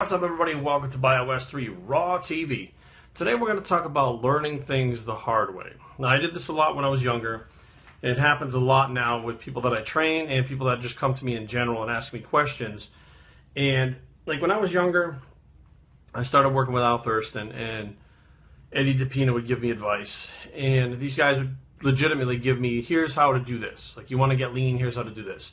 What's up, everybody, and welcome to Bios3 Raw TV. Today we're going to talk about learning things the hard way. Now, I did this a lot when I was younger, and it happens a lot now with people that I train and people that just come to me in general and ask me questions. And like when I was younger, I started working with Al Thurston, and Eddie DePina would give me advice. And these guys would legitimately give me, here's how to do this. Like, you want to get lean, here's how to do this.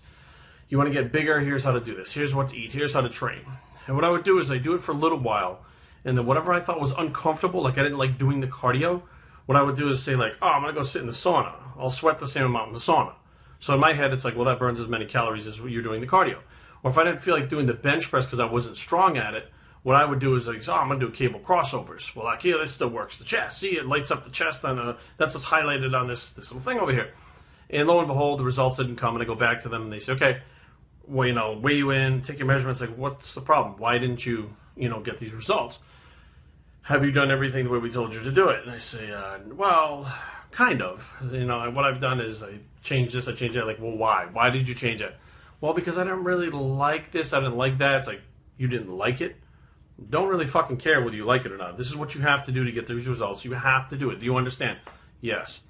You want to get bigger, here's how to do this. Here's what to eat, here's how to train. And what I would do is I do it for a little while, and then whatever I thought was uncomfortable, like I didn't like doing the cardio, what I would do is say like, oh, I'm going to go sit in the sauna. I'll sweat the same amount in the sauna. So in my head, it's like, well, that burns as many calories as you're doing the cardio. Or if I didn't feel like doing the bench press because I wasn't strong at it, what I would do is like, oh, I'm going to do cable crossovers. Well, like, yeah, this still works the chest. See, it lights up the chest on that's what's highlighted on this little thing over here. And lo and behold, the results didn't come, and I go back to them, and they say, okay, well, weigh you in, take your measurements. Like, what's the problem? Why didn't you, get these results? Have you done everything the way we told you to do it? And I say, well, kind of. What I've done is I changed this, I changed that. Like, well, why? Why did you change it? Well, because I didn't really like this, I didn't like that. It's like, you didn't like it? Don't really fucking care whether you like it or not. This is what you have to do to get these results. You have to do it. Do you understand? Yes.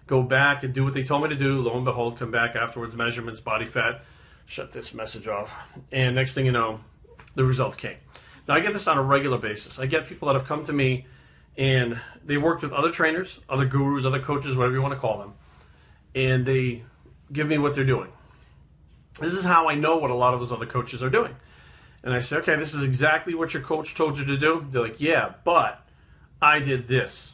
Go back and do what they told me to do. Lo and behold, come back afterwards, measurements, body fat. Shut this message off. And next thing you know, the results came. Now, I get this on a regular basis. I get people that have come to me and they worked with other trainers, other gurus, other coaches, whatever you want to call them, and they give me what they're doing. This is how I know what a lot of those other coaches are doing. And I say, okay, this is exactly what your coach told you to do. They're like, yeah, but I did this.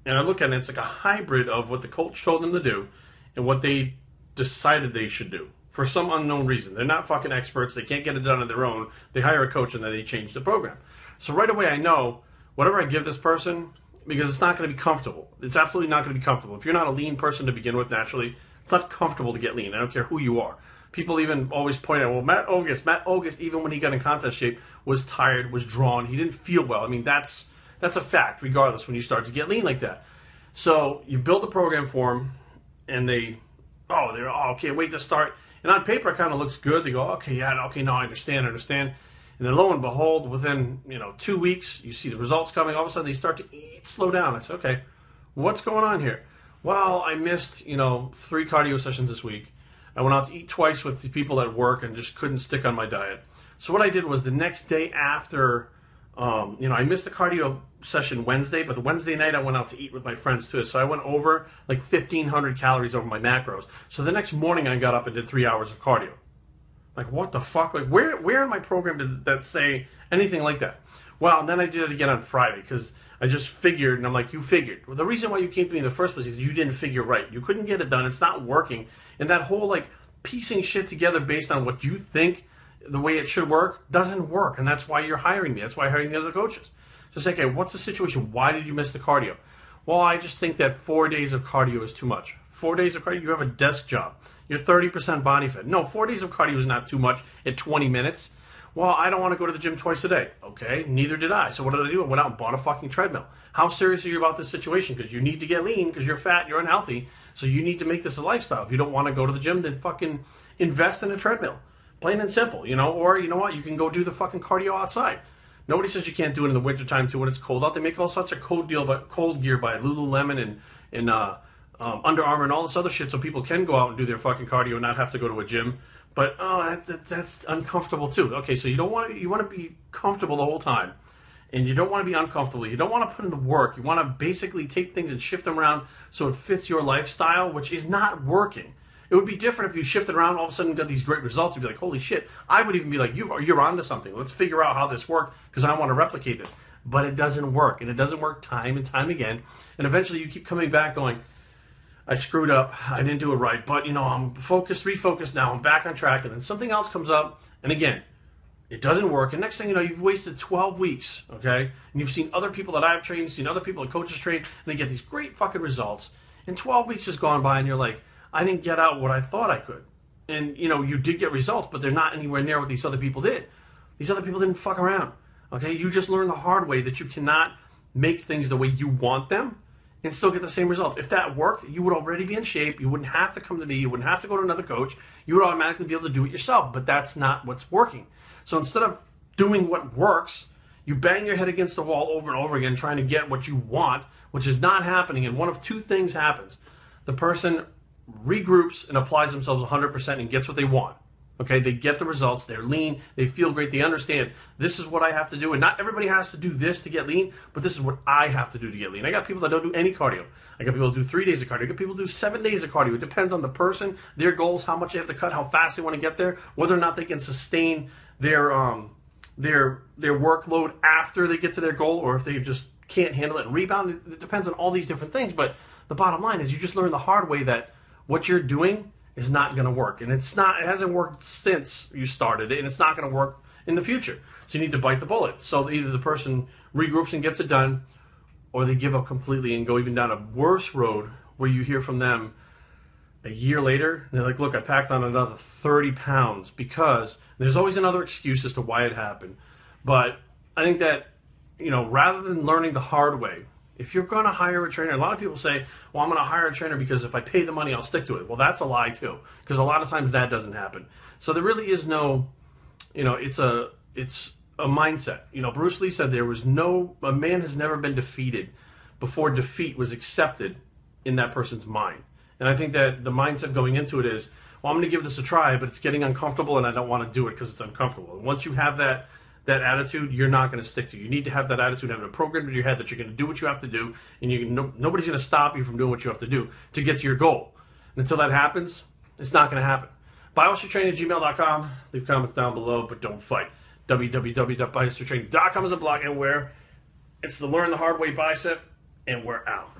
And I look at it, it's like a hybrid of what the coach told them to do and what they decided they should do. For some unknown reason. They're not fucking experts. They can't get it done on their own. They hire a coach and then they change the program. So right away I know whatever I give this person, because it's not going to be comfortable. It's absolutely not going to be comfortable. If you're not a lean person to begin with naturally, it's not comfortable to get lean. I don't care who you are. People even always point out, well, Matt Ogus, even when he got in contest shape, was tired, was drawn. He didn't feel well. I mean, that's a fact, regardless, when you start to get lean like that. So you build the program for them, and can't wait to start. And on paper, it kind of looks good. They go, okay, yeah, okay, no, I understand. And then lo and behold, within 2 weeks, you see the results coming. All of a sudden, they start to slow down. I say, okay, what's going on here? Well, I missed 3 cardio sessions this week. I went out to eat twice with the people at work and just couldn't stick on my diet. So what I did was the next day after, I missed the cardio session Wednesday, but the Wednesday night I went out to eat with my friends too. So I went over like 1,500 calories over my macros. So the next morning I got up and did 3 hours of cardio. Like, what the fuck? Like, where in my program did that say anything like that? Well, and then I did it again on Friday because I just figured, and I'm like, you figured. Well, the reason why you came to me in the first place is you didn't figure right. You couldn't get it done. It's not working. And that whole like piecing shit together based on what you think the way it should work doesn't work, and that's why you're hiring me. That's why I'm hiring the other coaches. So say, okay, what's the situation? Why did you miss the cardio? Well, I just think that 4 days of cardio is too much. 4 days of cardio, you have a desk job. You're 30% body fat. No, 4 days of cardio is not too much at 20 minutes. Well, I don't want to go to the gym twice a day. Okay, neither did I. So what did I do? I went out and bought a fucking treadmill. How serious are you about this situation? Because you need to get lean, because you're fat, you're unhealthy, so you need to make this a lifestyle. If you don't want to go to the gym, then fucking invest in a treadmill. Plain and simple, or you know what, you can go do the fucking cardio outside. Nobody says you can't do it in the wintertime too when it's cold out. They make all sorts of cold gear by Lululemon and Under Armour and all this other shit so people can go out and do their fucking cardio and not have to go to a gym. But that's uncomfortable too. Okay, so you want to be comfortable the whole time. And you don't want to be uncomfortable. You don't want to put in the work. You want to basically take things and shift them around so it fits your lifestyle, which is not working. It would be different if you shifted around, all of a sudden got these great results. You'd be like, holy shit. I would even be like, you're onto something. Let's figure out how this worked because I want to replicate this. But it doesn't work, and it doesn't work time and time again. And eventually you keep coming back going, I screwed up. I didn't do it right. But, I'm refocused now. I'm back on track. And then something else comes up, and again, it doesn't work. And next thing you know, you've wasted 12 weeks, okay? And you've seen other people that I've trained, seen other people that coaches train, and they get these great fucking results. And 12 weeks has gone by, and you're like, I didn't get out what I thought I could. And, you did get results, but they're not anywhere near what these other people did. These other people didn't fuck around, okay? You just learned the hard way that you cannot make things the way you want them and still get the same results. If that worked, you would already be in shape. You wouldn't have to come to me. You wouldn't have to go to another coach. You would automatically be able to do it yourself, but that's not what's working. So instead of doing what works You bang your head against the wall over and over again trying to get what you want, which is not happening, and one of two things happens. The person regroups and applies themselves 100% and gets what they want. Okay, they get the results, they're lean, they feel great, they understand this is what I have to do, and not everybody has to do this to get lean, but this is what I have to do to get lean. I got people that don't do any cardio. I got people that do 3 days of cardio. I got people that do 7 days of cardio. It depends on the person, their goals, how much they have to cut, how fast they want to get there, whether or not they can sustain their workload after they get to their goal, or if they just can't handle it and rebound. It depends on all these different things, but the bottom line is you just learn the hard way that what you're doing is not going to work, and it hasn't worked since you started it, and it's not going to work in the future. So you need to bite the bullet. So either the person regroups and gets it done, or they give up completely and go even down a worse road where you hear from them a year later, and they're like, look, I packed on another 30 pounds because there's always another excuse as to why it happened. But I think that, rather than learning the hard way, if you're going to hire a trainer, a lot of people say, well, I'm going to hire a trainer because if I pay the money, I'll stick to it. Well, that's a lie too, because a lot of times that doesn't happen. So there really is no, it's a mindset. Bruce Lee said a man has never been defeated before defeat was accepted in that person's mind. And I think that the mindset going into it is, well, I'm going to give this a try, but it's getting uncomfortable and I don't want to do it because it's uncomfortable. And once you have that attitude, you're not going to stick to it. You need to have that attitude, have it programmed in your head that you're going to do what you have to do, and nobody's going to stop you from doing what you have to do to get to your goal. And until that happens, it's not going to happen. biostraining@gmail.com. Leave comments down below, but don't fight. www.biostraining.com is a blog, and where it's the Learn the Hard Way Bicep, and we're out.